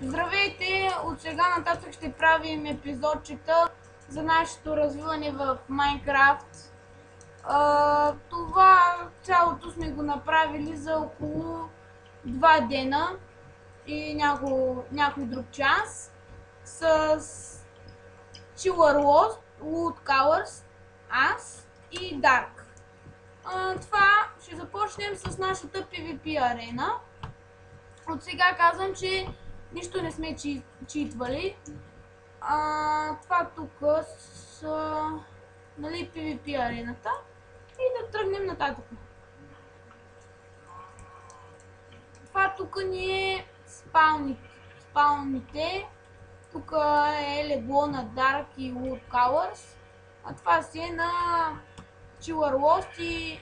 Здравейте! От сега нататък ще правим епизодчета за нашето развиване в Майнкрафт. Това цялото сме го направили за около 2 дена и някой друг час с Chiller Lost, Woodcowers, аз и Dark. Това ще започнем с нашата PvP арена. От сега казвам, че нищо не сме читвали. Това тук са PvP арената и да тръгнем нататък. Това тук ни е спалните. Тук е легло на Dark и Woodcowers. А това си е на Chiller Lost и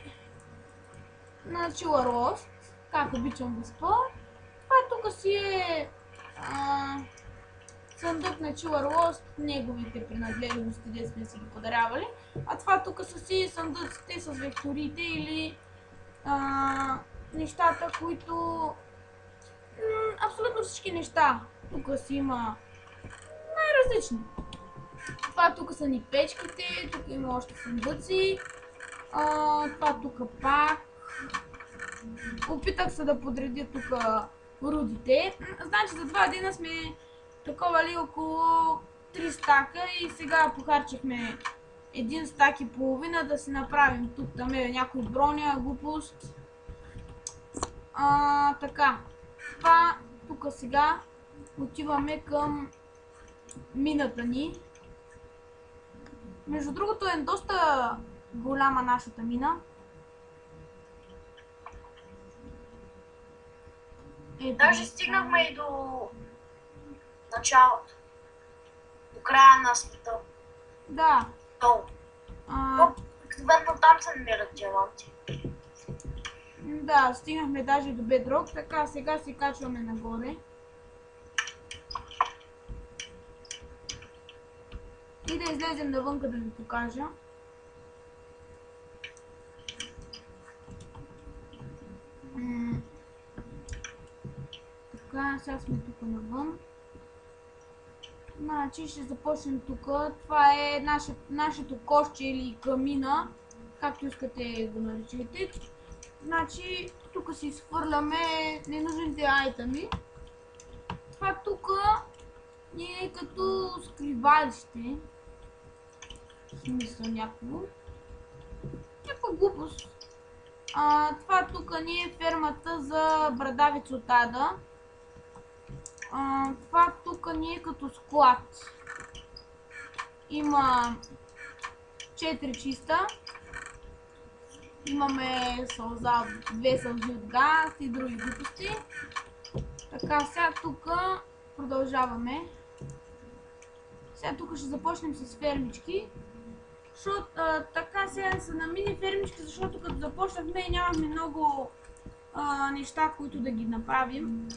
на Chiller Lost, как обичам да спа. Това тук си е съндък на Chiller Lost, неговите принадлежности, де сме си ги подарявали. А това тук са си съндъците с векторите или нещата, които... абсолютно всички неща. Тук си има най-различни. Това тук са ни печките, тук има още съндъци. Това тук пак. Опитах се да подредя тук рудите. Значи за 2 дена сме таковали около 3 стака и сега похарчихме 1 стак и половина да си направим тук там е някой броня, глупост. Така. Това тук сега отиваме към мината ни. Между другото е доста голяма нашата мина. Даже стигнахме и до началото. До края на света. Да. Долу. Обикновено там се намират диаманти. Да, стигнахме даже до Bedrock, така сега се качваме нагоре. И да излезем навънка да ви покажа. Така, сега сме тук навън. Значи ще започнем тук. Това е нашето кошче или камина, както искате го наричайте. Значи тук си изхвърляме ненужните айтеми. Това тук е като скривалище. В смисъл някаква глупост. Това тук ни е фермата за брадавец от ада. Това тук ни е като склад. Има 4 чиста. Имаме сълза, 2 сълзи от газ и други глупости. Така, сега тук продължаваме. Сега тук ще започнем с фермички. Така сега са на мини фермички, защото като започнахме нямахме много неща, които да ги направим.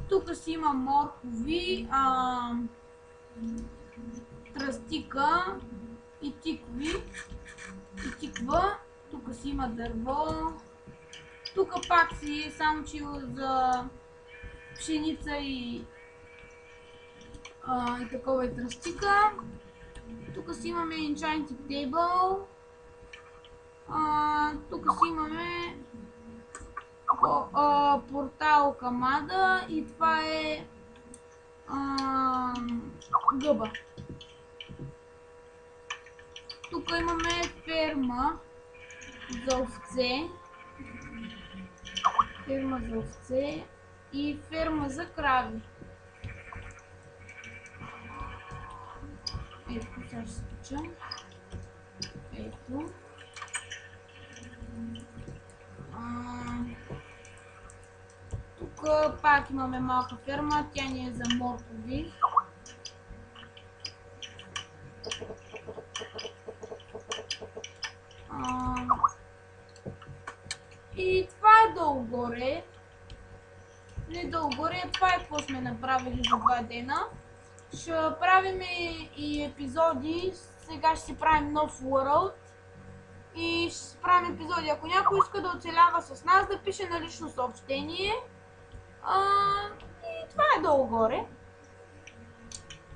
Тук си има моркови, тръстика и тикви. И тиква. Тук си има дърво. Тук пак си само чило за пшеница и такова и тръстика. Тук си имаме Enchanted Table. Тук си имаме портал към ада и това е гъба. Тук имаме ферма за овце. Ферма за овце и ферма за крави. Ето, сега ще скача. Ето. Тук пак имаме малка ферма, тя ни е за моркови. И това е долу-горе. Не долу-горе, това е какво сме направили за 2 дена. Ще правим и епизоди. Сега ще си правим нов World. И ще си правим епизоди. Ако някой иска да оцелява с нас, да пише на лично съобщение. И това е долу горе.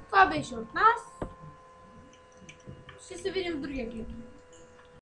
Това беше от нас. Ще се видим в другия клип.